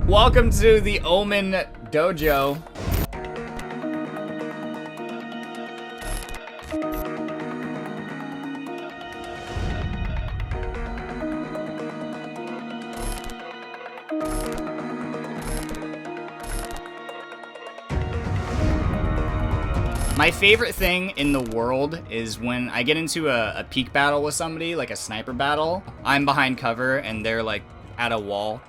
Welcome to the OMEN Dojo. My favorite thing in the world is when I get into a peek battle with somebody, like a sniper battle. I'm behind cover and they're like at a wall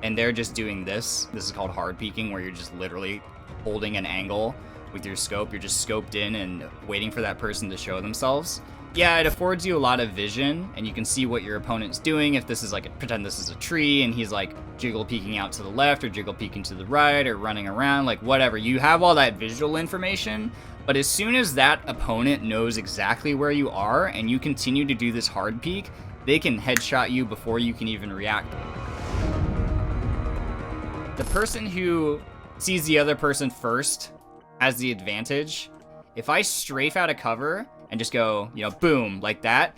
and they're just doing this. This is called hard peeking, where you're just literally holding an angle with your scope. You're just scoped in and waiting for that person to show themselves. Yeah, it affords you a lot of vision and you can see what your opponent's doing. If this is like, pretend this is a tree and he's like jiggle peeking out to the left or jiggle peeking to the right or running around, like whatever. You have all that visual information. But as soon as that opponent knows exactly where you are and you continue to do this hard peek, they can headshot you before you can even react. The person who sees the other person first has the advantage. If I strafe out of cover and just go, you know, boom, like that,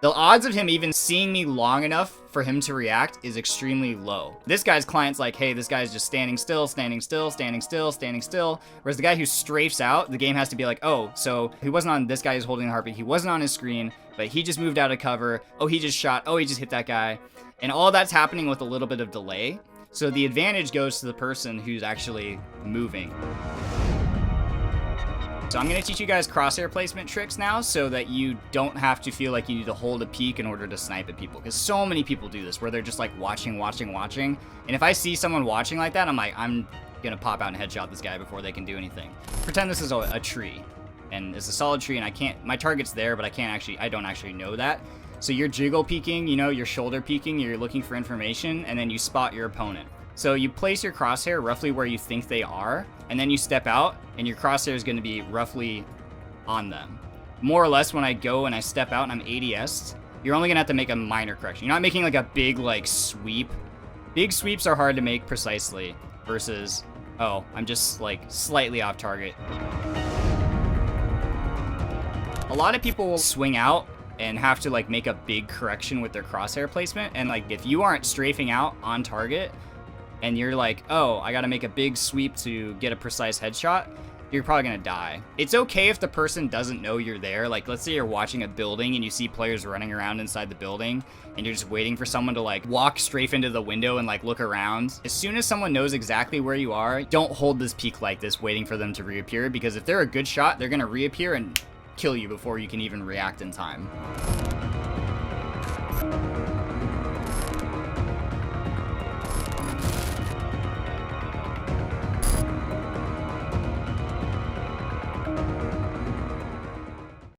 the odds of him even seeing me long enough for him to react is extremely low. This guy's client's like, hey, this guy's just standing still, standing still, standing still, standing still. Whereas the guy who strafes out, the game has to be like, oh, so he wasn't on, this guy is holding the heartbeat, he wasn't on his screen, but he just moved out of cover. Oh, he just shot. Oh, he just hit that guy. And all that's happening with a little bit of delay. So the advantage goes to the person who's actually moving. So I'm going to teach you guys crosshair placement tricks now so that you don't have to feel like you need to hold a peek in order to snipe at people. Because so many people do this where they're just like watching. And if I see someone watching like that, I'm like, I'm going to pop out and headshot this guy before they can do anything. Pretend this is a tree and it's a solid tree and I can't, my target's there, but I don't actually know that. So you're jiggle peeking, you know, you're shoulder peeking, you're looking for information, and then you spot your opponent. So you place your crosshair roughly where you think they are, and then you step out, and your crosshair is going to be roughly on them. More or less, when I go and I step out and I'm ADS, you're only going to have to make a minor correction. You're not making like a big like sweep. Big sweeps are hard to make precisely versus, oh, I'm just like slightly off target. A lot of people will swing out and have to like make a big correction with their crosshair placement, and like if you aren't strafing out on target and you're like, oh, I gotta make a big sweep to get a precise headshot, you're probably gonna die. It's okay if the person doesn't know you're there. Like, let's say you're watching a building and you see players running around inside the building and you're just waiting for someone to like walk strafe into the window and like look around. As soon as someone knows exactly where you are, don't hold this peek like this waiting for them to reappear, because if they're a good shot, they're gonna reappear and kill you before you can even react in time.